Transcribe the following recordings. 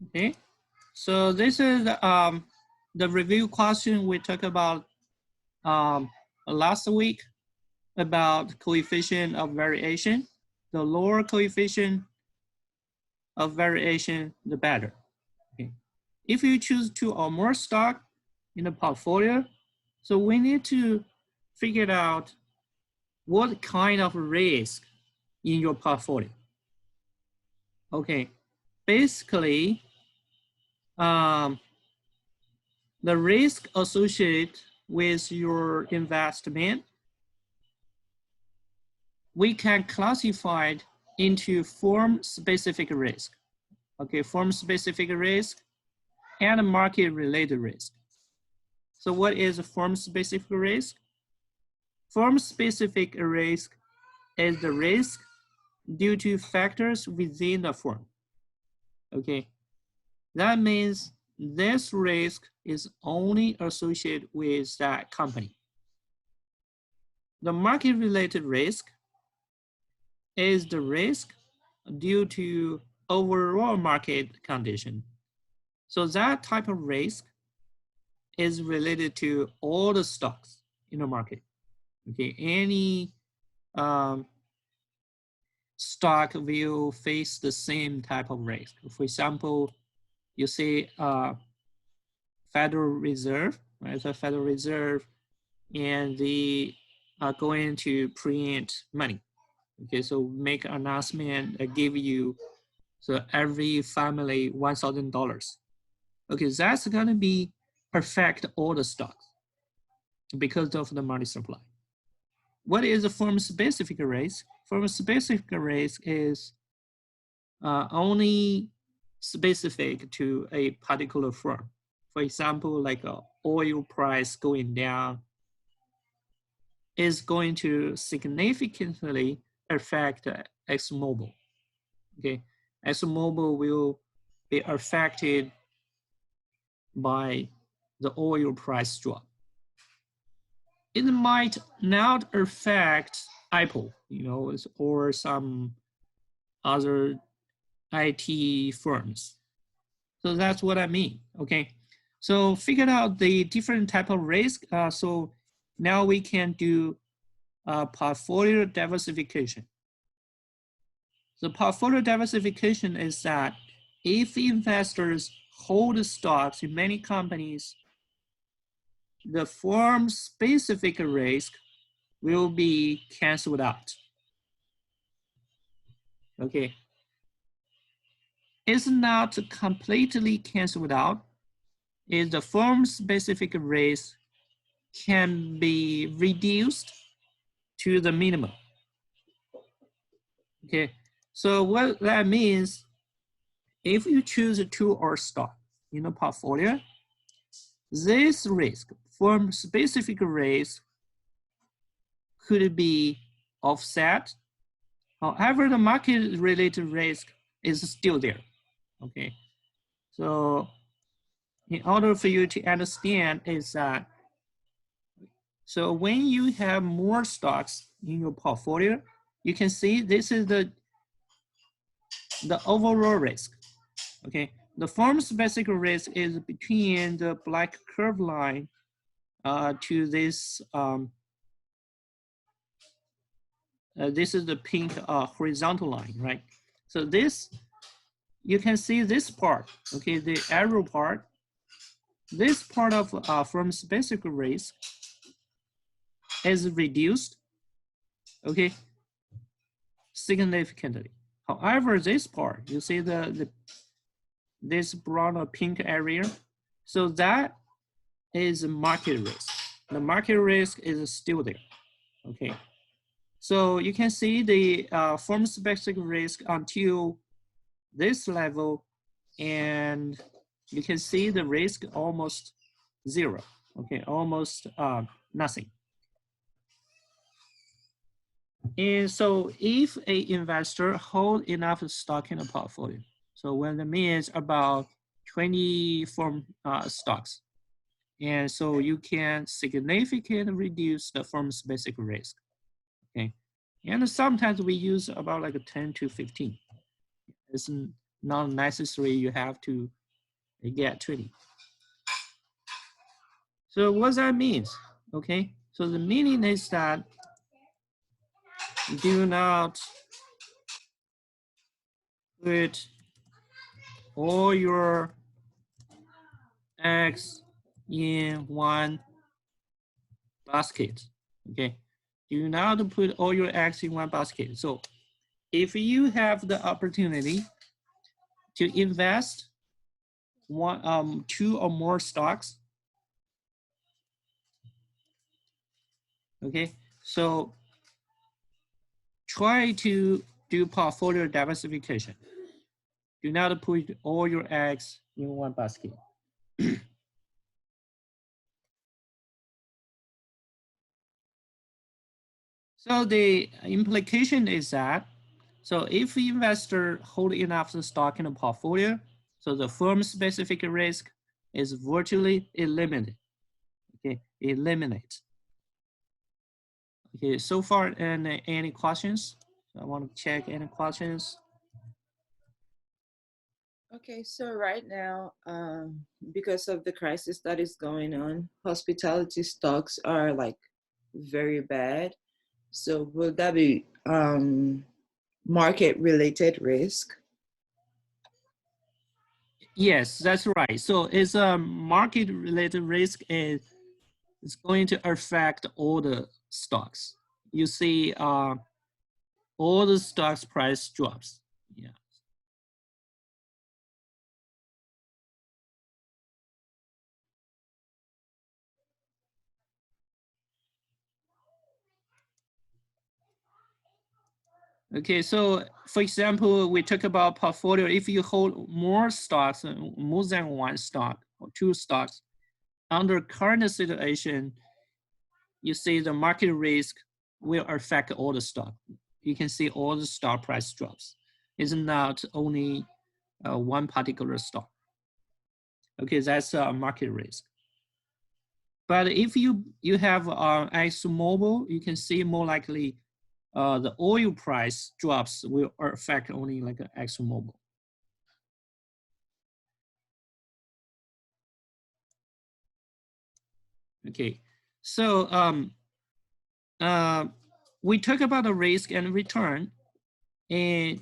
Okay, so this is the review question we talked about last week about coefficient of variation. The lower coefficient of variation, the better. Okay. If you choose 2 or more stock in the portfolio, so we need to figure out what kind of risk in your portfolio. Okay, basically, the risk associated with your investment, we can classify it into firm-specific risk. Okay, firm-specific risk and market-related risk. So what is a firm-specific risk? Firm-specific risk is the risk due to factors within the firm. Okay, that means this risk is only associated with that company. The market-related risk is the risk due to overall market condition. So that type of risk is related to all the stocks in the market. Okay, any stock will face the same type of risk. For example, you see Federal Reserve, right? The Federal Reserve, and they are going to print money. Okay, so make an announcement, give you, so every family $1,000. Okay, that's gonna be affect all the stocks because of the money supply. What is a firm-specific risk? Firm-specific risk is only specific to a particular firm. For example, like oil price going down is going to significantly affect ExxonMobil. Okay, ExxonMobil will be affected by the oil price drop. It might not affect Apple, you know, or some other IT firms. So that's what I mean. Okay, so figure out the different type of risk. So now we can do portfolio diversification. So portfolio diversification is that if investors hold stocks in many companies, the firm-specific risk will be canceled out. Okay, it's not completely canceled out. Is the firm-specific risk can be reduced to the minimum. Okay, so what that means, if you choose a 2 or stock in a portfolio, this risk, firm-specific risk, could be offset. However, the market-related risk is still there. Okay, so in order for you to understand is that, so when you have more stocks in your portfolio, you can see this is the overall risk. Okay, the firm-specific risk is between the black curve line to this. This is the pink horizontal line, right? So this, you can see this part, okay, the arrow part. This part of firm-specific risk is reduced, okay, significantly. However, this part, you see this brown or pink area, so that is market risk. The market risk is still there, okay. So you can see the firm-specific risk until this level, and you can see the risk almost zero, okay, almost nothing. And so if an investor hold enough stock in a portfolio, so when that means about 20 firm stocks, and so you can significantly reduce the firm-specific risk, okay? And sometimes we use about like a 10 to 15. It's not necessary you have to you get 20. So what that means, okay? So the meaning is that do not put all your eggs in one basket, okay? Do not put all your eggs in one basket. So if you have the opportunity to invest two or more stocks, okay? So try to do portfolio diversification. Do not put all your eggs in one basket. So the implication is that, so if investor hold enough stock in a portfolio, so the firm-specific risk is virtually eliminated. Okay, eliminate. Okay, so far, any questions? I want to check any questions. Okay, so right now, because of the crisis that is going on, hospitality stocks are like very bad. So will that be market-related risk? Yes, that's right. So it's a market-related risk, and it's going to affect all the stocks. You see, all the stocks price drops. Yeah. Okay, so for example, we talk about portfolio. If you hold more stocks, more than one stock or two stocks, under current situation, you see the market risk will affect all the stock. You can see all the stock price drops. It's not only one particular stock. Okay, that's a market risk. But if you have ExxonMobil, you can see more likely the oil price drops will affect only like ExxonMobil. Okay, so we talk about the risk and return, and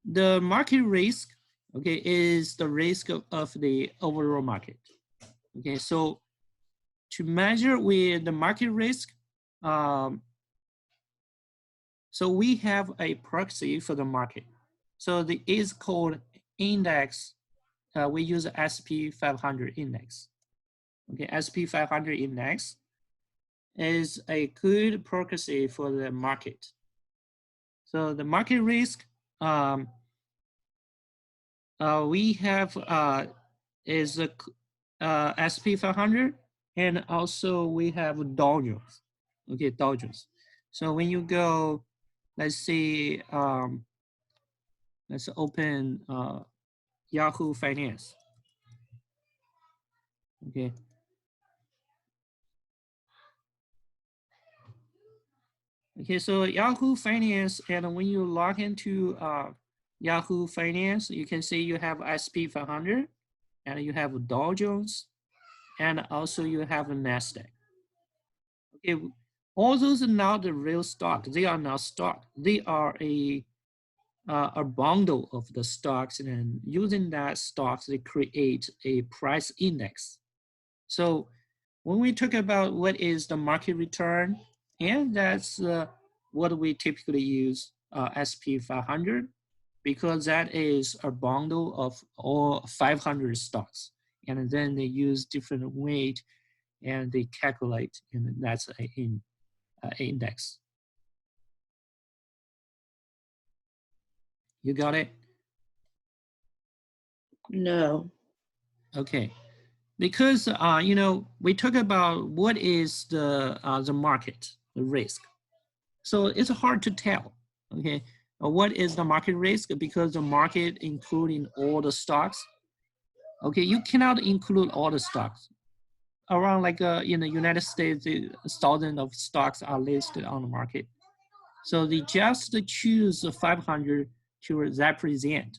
the market risk, okay, is the risk of the overall market. Okay, so to measure with the market risk, so we have a proxy for the market. So it is called index. We use SP 500 index. Okay, SP 500 index is a good proxy for the market. So the market risk, we have is a SP 500, and also we have Dow Jones. Okay, Dow Jones. So when you go, let's see, let's open Yahoo Finance. Okay. Okay, so Yahoo Finance, and when you log into Yahoo Finance, you can see you have SP 500, and you have Dow Jones, and also you have NASDAQ. Okay, all those are not the real stock. They are not stock. They are a bundle of the stocks, and using that stocks, they create a price index. So when we talk about what is the market return, and that's what we typically use SP 500, because that is a bundle of all 500 stocks. And then they use different weight and they calculate, and that's an index. You got it? No. Okay. Because you know, we talk about what is the market, the risk. So it's hard to tell. Okay, what is the market risk? Because the market including all the stocks. Okay, you cannot include all the stocks. Around like in the United States, thousands of stocks are listed on the market. So they just choose 500 to represent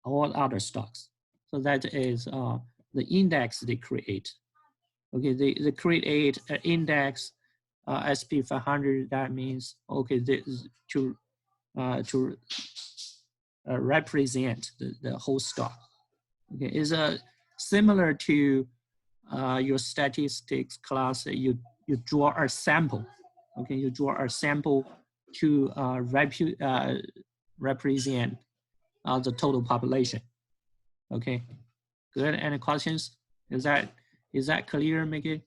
all other stocks. So that is the index they create. Okay, they create an index SP 500. That means okay, this is to represent the whole stock. Okay, is similar to your statistics class. You draw a sample. Okay, you draw a sample to represent the total population. Okay, good. Any questions? Is that clear, Mickey?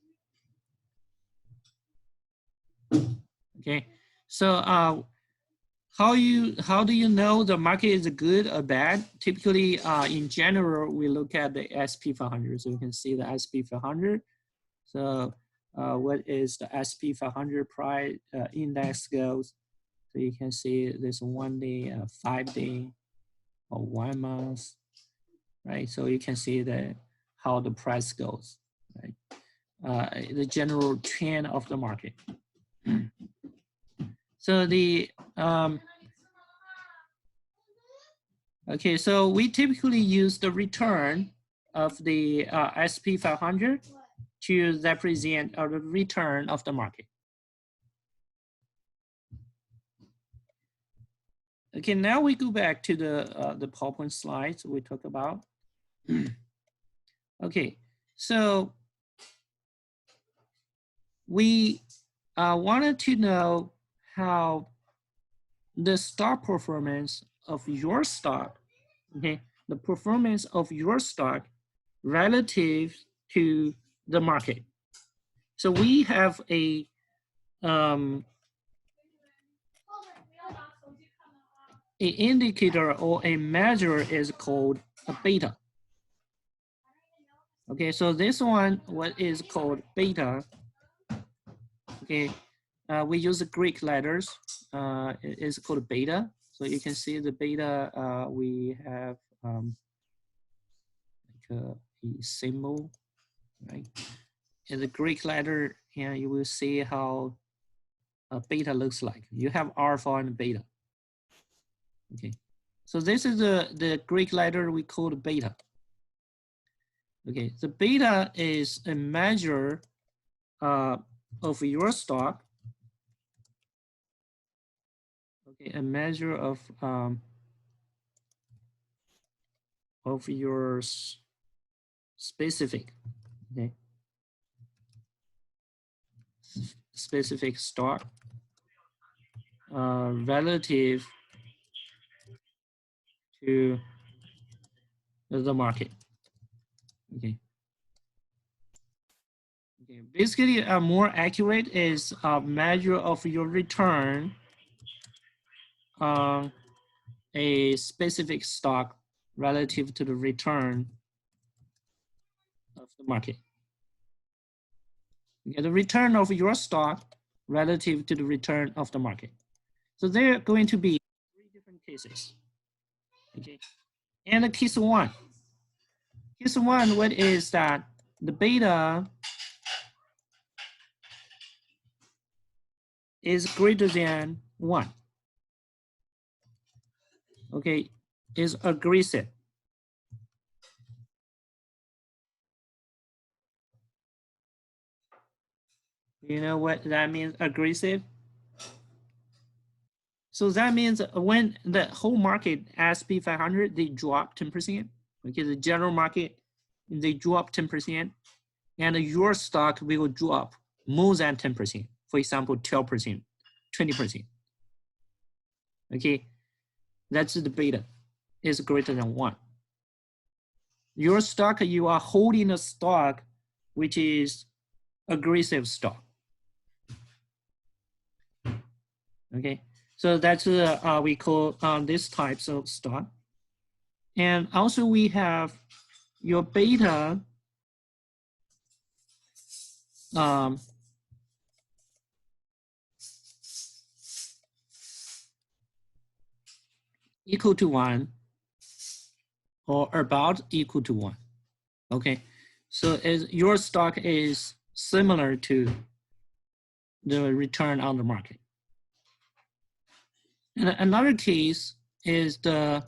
Okay, so how do you know the market is good or bad? Typically, in general, we look at the SP 500. So you can see the SP 500. So what is the SP 500 price index goes? So you can see this 1 day, 5 day, or 1 month, right? So you can see how the price goes, right? The general trend of the market. So okay, so we typically use the return of the SP 500 to represent the return of the market. Okay, now we go back to the PowerPoint slides we talked about. Okay, so we wanted to know how the stock performance of your stock, okay, the performance of your stock relative to the market. So we have a indicator or a measure is called a beta. Okay, so this one, what is called beta? Okay, we use the Greek letters. It is called beta. So you can see the beta. We have like a symbol, right? In the Greek letter, you will see how a beta looks like. You have alpha and beta. Okay, so this is the Greek letter we call beta. Okay, the beta is a measure of your stock. Okay, a measure of your specific, okay, specific stock relative to the market. Okay. Okay. Basically, more accurate is a measure of your return on a specific stock relative to the return of the market. Okay, the return of your stock relative to the return of the market. So there are going to be 3 different cases. Okay, and the case 1. Case 1, what is that? The beta is greater than 1. Okay, is aggressive. You know what that means, aggressive? So that means when the whole market, SP 500, they drop 10%. Okay, the general market, they drop 10%, and your stock will drop more than 10%. For example, 12%, 20%. Okay, that's the beta, is greater than 1. Your stock, you are holding a stock which is aggressive stock. Okay, so that's we call this types of stock. And also we have your beta equal to 1 or about equal to 1. Okay, so as your stock is similar to the return on the market. And another case is the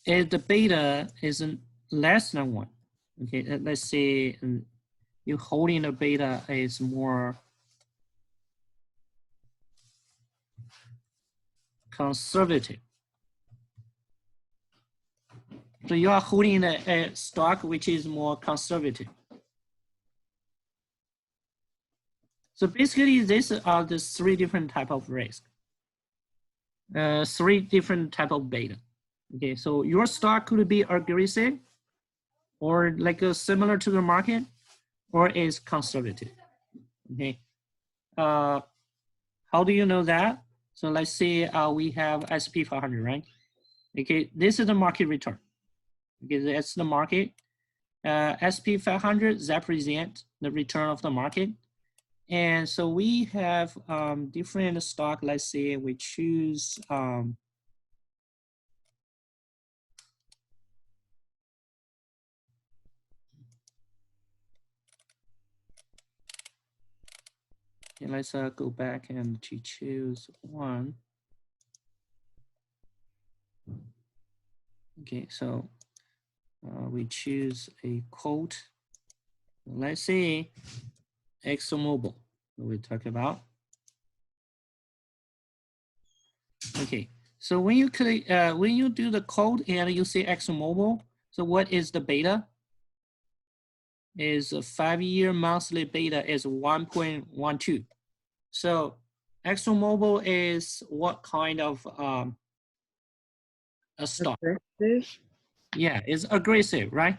if the beta is less than 1, okay, let's say you holding the beta is more conservative. So you are holding a stock which is more conservative. So basically, these are the 3 different type of risk, 3 different type of beta. Okay, so your stock could be aggressive, or like similar to the market, or is conservative. Okay, how do you know that? So let's say we have S&P 500, right? Okay, this is the market return. Okay, that's the market. S&P 500 represent the return of the market. And so we have different stock. Let's say we choose okay, let's go back and to choose one. Okay, so we choose a quote. Let's say ExxonMobil, we talk about. Okay, so when you click, when you do the code and you see ExxonMobil, so what is the beta? Is a 5-year monthly beta is 1.12. So ExxonMobil is what kind of a stock? Aggressive. Yeah, it's aggressive, right?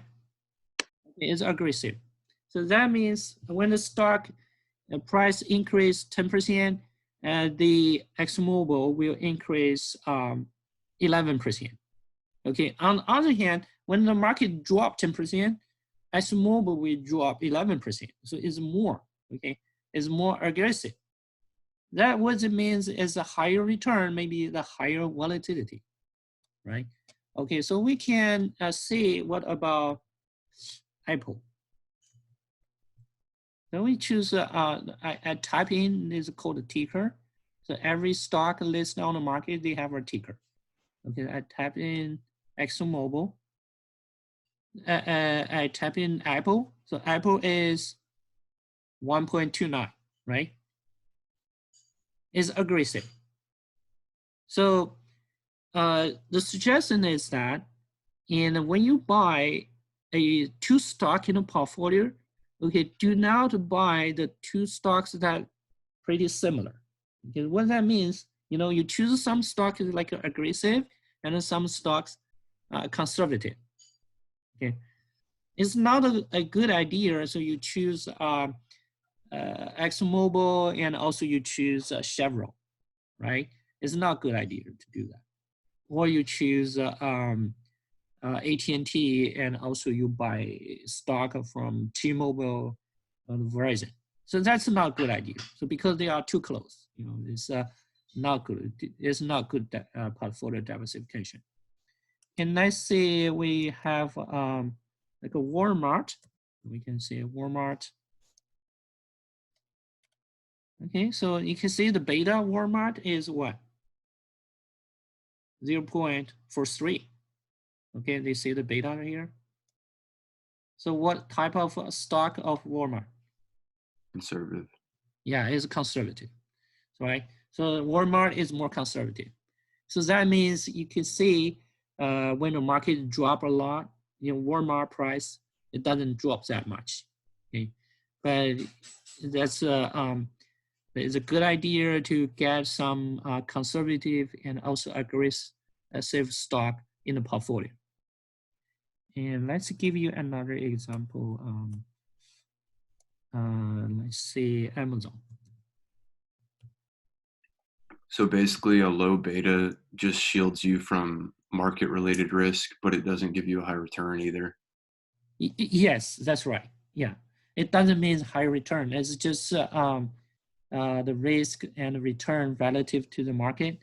It's aggressive. So that means when the stock price increase 10%, the ExxonMobil will increase 11%. Okay, on the other hand, when the market drop 10%, ExxonMobil will drop 11%. So it's more, okay? It's more aggressive. That what it means is a higher return, maybe the higher volatility, right? Okay, so we can see what about Apple. Then we choose, I type in, this is called a ticker. So every stock listed on the market, they have a ticker. Okay, I type in ExxonMobil. I type in Apple. So Apple is 1.29, right? It's aggressive. So the suggestion is that when you buy a 2 stock in a portfolio, okay, do not buy the 2 stocks that pretty similar. Okay, what that means, you choose some stocks like aggressive and some stocks conservative. Okay, it's not a good idea. So you choose ExxonMobil and also you choose Chevron, right? It's not a good idea to do that. Or you choose AT&T and also you buy stock from T-Mobile and Verizon. So that's not a good idea. So because they are too close, it's not good. It's not good portfolio diversification. And let's say we have like a Walmart. We can say Walmart. Okay, so you can see the beta Walmart is what? 0.43. Okay, they see the beta here. So what type of stock of Walmart? Conservative. Yeah, it's conservative, right? So Walmart is more conservative. So that means you can see when the market drop a lot, Walmart price, it doesn't drop that much. Okay, but that's it's a good idea to get some conservative and also aggressive stock in the portfolio. And let's give you another example. Let's see, Amazon. So basically a low beta just shields you from market related risk, but it doesn't give you a high return either. Yes, that's right. Yeah, it doesn't mean high return. It's just the risk and return relative to the market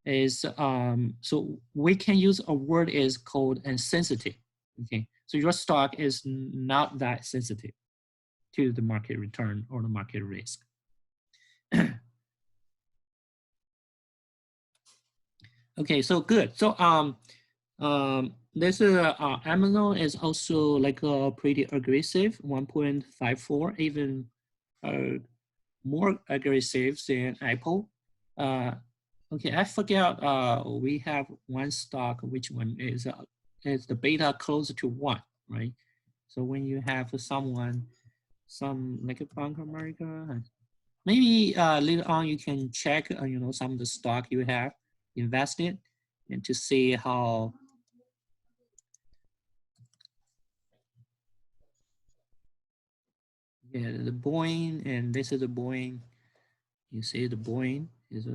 is so we can use a word is called insensitive. Okay, so your stock is not that sensitive to the market return or the market risk. Okay, so good. So this Amazon is also like pretty aggressive, 1.54, even more aggressive than Apple. Okay, I forget. We have one stock. Which one is the beta close to 1, right? So when you have someone, some like a Bank of America, maybe later on you can check, some of the stock you have invested, and to see how. Yeah, the Boeing, and this is the Boeing. You see the Boeing is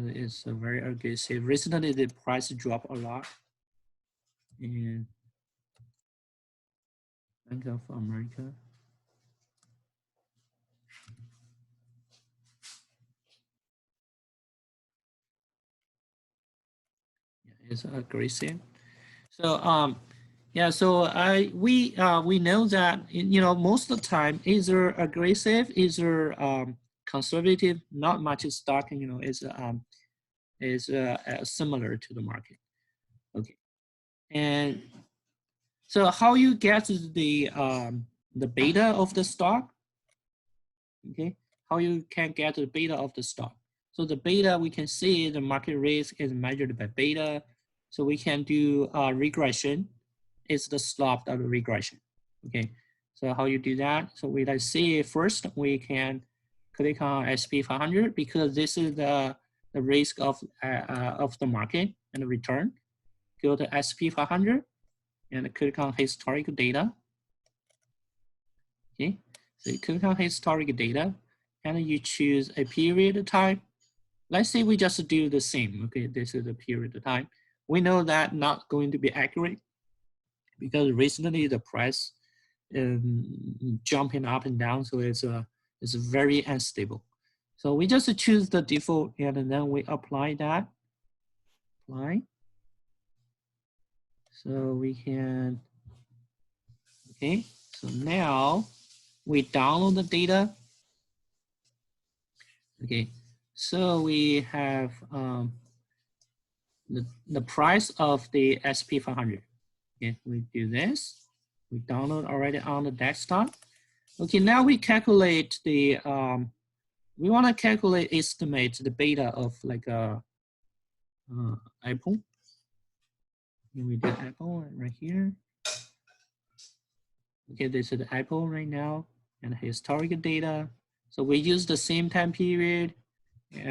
a very aggressive. Recently, the price dropped a lot. And Bank of America. Yeah, it's aggressive. So yeah, so we know that most of the time either aggressive, either conservative, not much stock is similar to the market. Okay, and so how you get the beta of the stock? Okay, how you can get the beta of the stock? So the beta, we can see the market risk is measured by beta. So we can do regression. It's the slope of the regression. Okay, so how you do that? So let's see first, we can click on SP 500 because this is the risk of the market and the return. Go to SP 500 and click on historical data. Okay, so you click on historical data and you choose a period type. Let's say we just do the same. Okay, this is the period of time. We know that not going to be accurate because recently the price jumping up and down, so it's very unstable. So we just choose the default and then we apply that. Apply. So we can, okay, so now we download the data. Okay, so we have the price of the SP 500. Okay, we do this. We download already on the desktop. Okay, now we calculate the, we want to calculate, estimate the beta of like a Apple. And we do Apple right here. Okay, this is the Apple right now and historical data. So we use the same time period,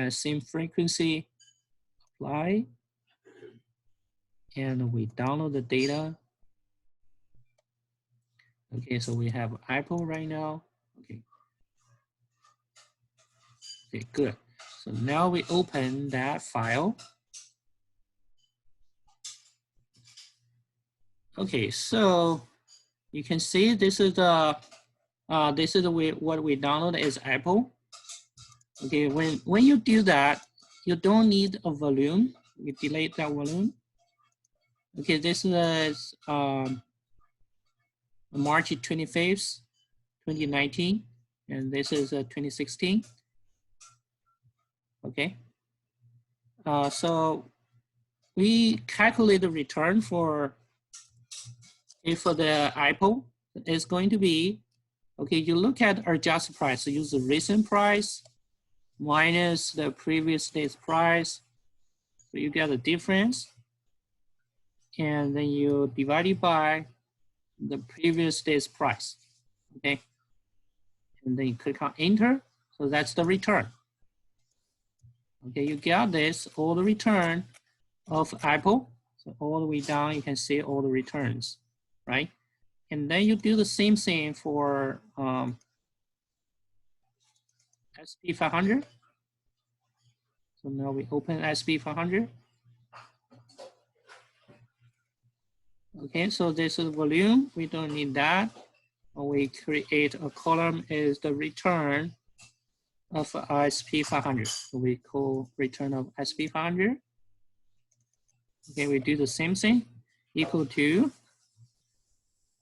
same frequency, apply, and we download the data. Okay, so we have Apple right now. Okay. Okay, good. So now we open that file. Okay, so you can see this is the what we download is Apple. Okay, when you do that, you don't need a volume. You delete that volume. Okay, this is March 25th, 2019, and this is 2016. Okay, so we calculate the return for the Apple. It's going to be, okay, you look at adjusted price, so use the recent price minus the previous day's price. So you get the difference. And then you divide it by the previous day's price, okay? And then you click on enter, so that's the return. Okay, you get this, all the return of Apple. So all the way down, you can see all the returns, right? And then you do the same thing for SP 500. So now we open SP 500. Okay, so this is volume. We don't need that. We create a column is the return of SP 500. So we call return of SP 500. Okay, we do the same thing. Equal to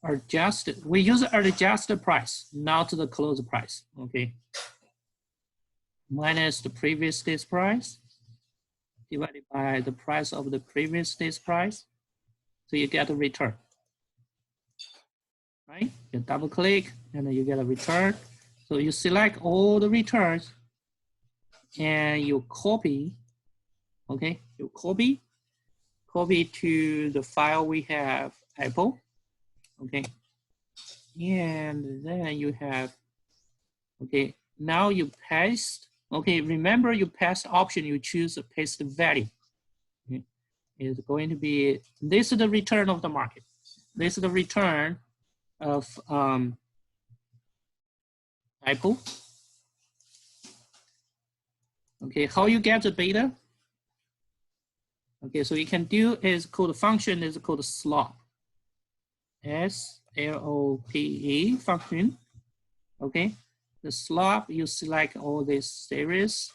adjusted. We use adjusted price, not the close price. Okay. Minus the previous day's price. divided by the price of the previous day's price. So you get a return, right? You double click and then you get a return. So you select all the returns and you copy, okay? You copy to the file we have, Apple, okay? And then you have, okay, now you paste, okay, remember you paste option, you choose a paste value. Okay? It's going to be, this is the return of the market. This is the return of Apple. Okay, how you get the beta? Okay, so you can do is called function is called slop. S-L-O-P-E function. Okay, the slop, you select all these series.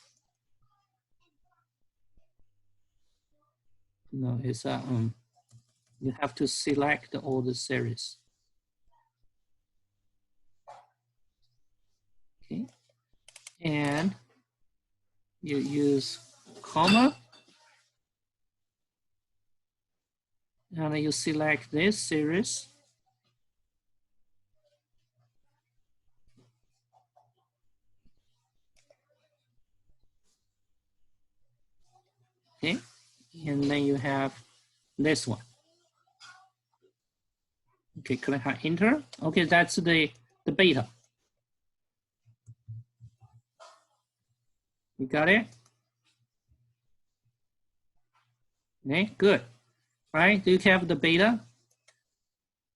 No, it's you have to select all the series. Okay, and you use comma, and you select this series. Okay, and then you have this one. Okay, click on enter. Okay, that's the beta. You got it? Okay, good. Right, do you have the beta?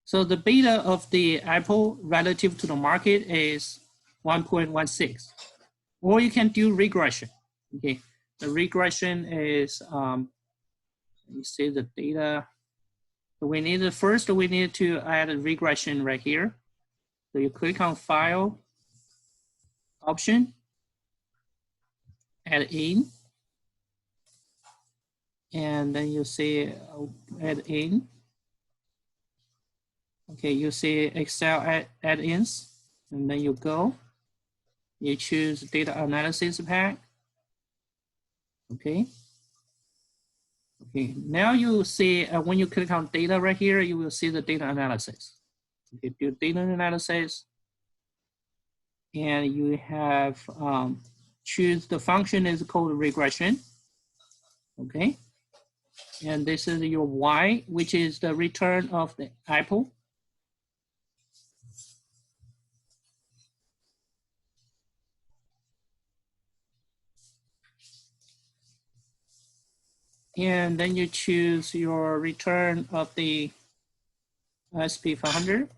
So the beta of the Apple relative to the market is 1.16. Or you can do regression. Okay, the regression is, let me see the data. So we need we need to add a regression right here. So you click on File, Option, Add in, and then you see Add in. Okay, you see Excel add-ins, and then you go. You choose Data Analysis pack. Okay. Okay, now you see when you click on data right here, you will see the data analysis. Okay, do data analysis, and you have choose the function is called regression. Okay, and this is your Y, which is the return of the Apple. And then you choose your return of the SP 500.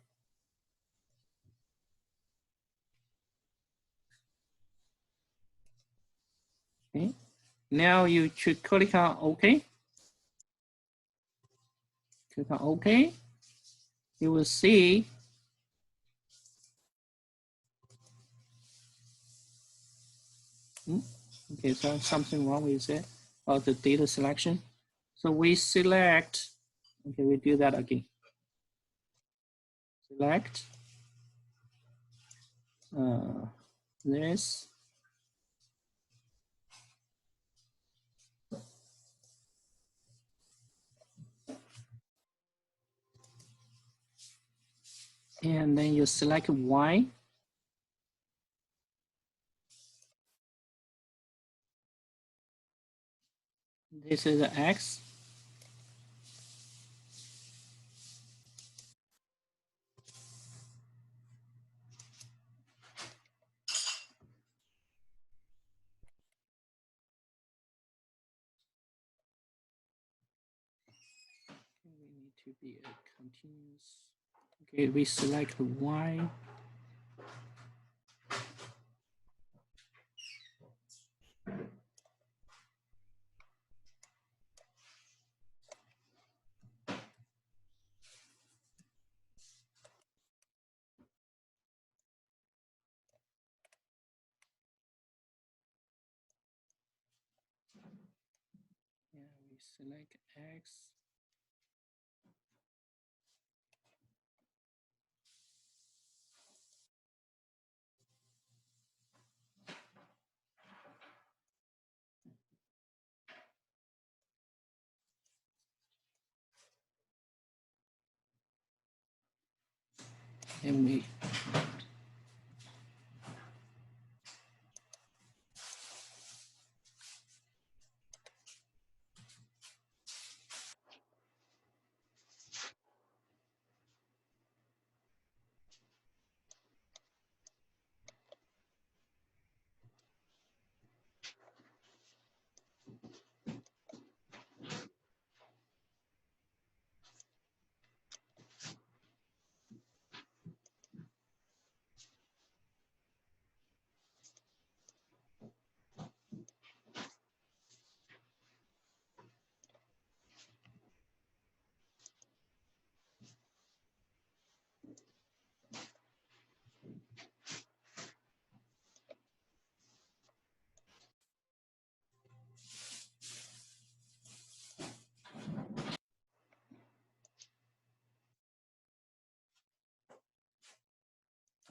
Okay, now you should click on OK. Click on OK. You will see okay, so something wrong with it, or the data selection. So we select, okay, we do that again. Select this. And then you select Y. This is the X. We need to be a continuous. Okay, we select Y. Yeah, we select X. And we,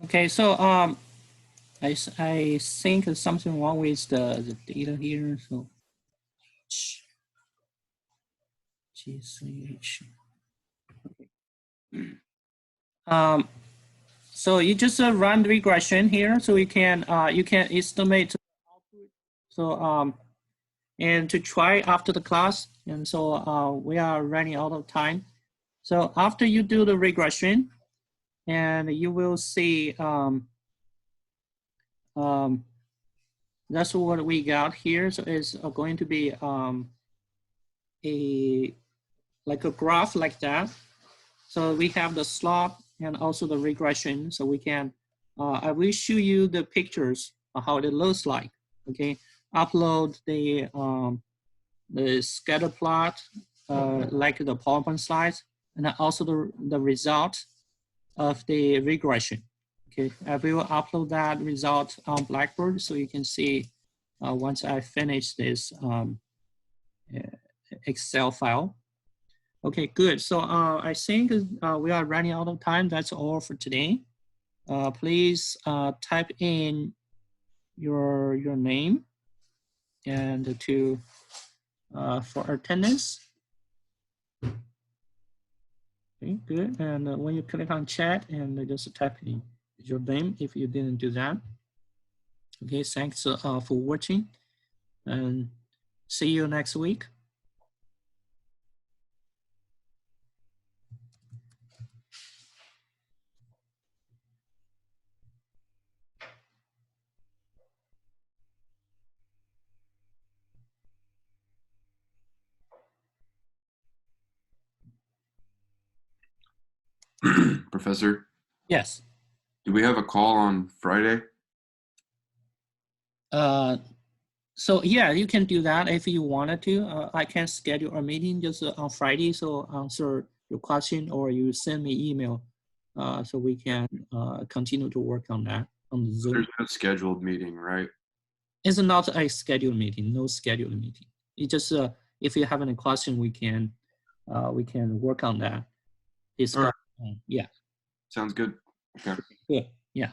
okay, so I think there's something wrong with the data here. So GCH. So you just run the regression here, so you can estimate. So and to try after the class, and so we are running out of time. So after you do the regression, and you will see that's what we got here. So it's going to be like a graph like that. So we have the slot and also the regression. So we can, I will show you the pictures of how it looks like. Okay, upload the scatter plot like the PowerPoint slides, and also the result of the regression. Okay, I will upload that result on Blackboard so you can see once I finish this Excel file. Okay, good. So I think we are running out of time. That's all for today. Please type in your name and to for attendance. Okay, good. And when you click on chat, and just type in your name if you didn't do that. Okay, thanks for watching, and see you next week. Professor, Yes. do we have a call on Friday? So yeah, you can do that if you wanted to. I can schedule a meeting just on Friday, so answer your question, or you send me email, so we can continue to work on that on the Zoom. There's no scheduled meeting, right? It's not a scheduled meeting, no scheduled meeting. It just if you have any question, we can work on that. Discuss. All right. Yeah. Sounds good. Okay. Good. Yeah.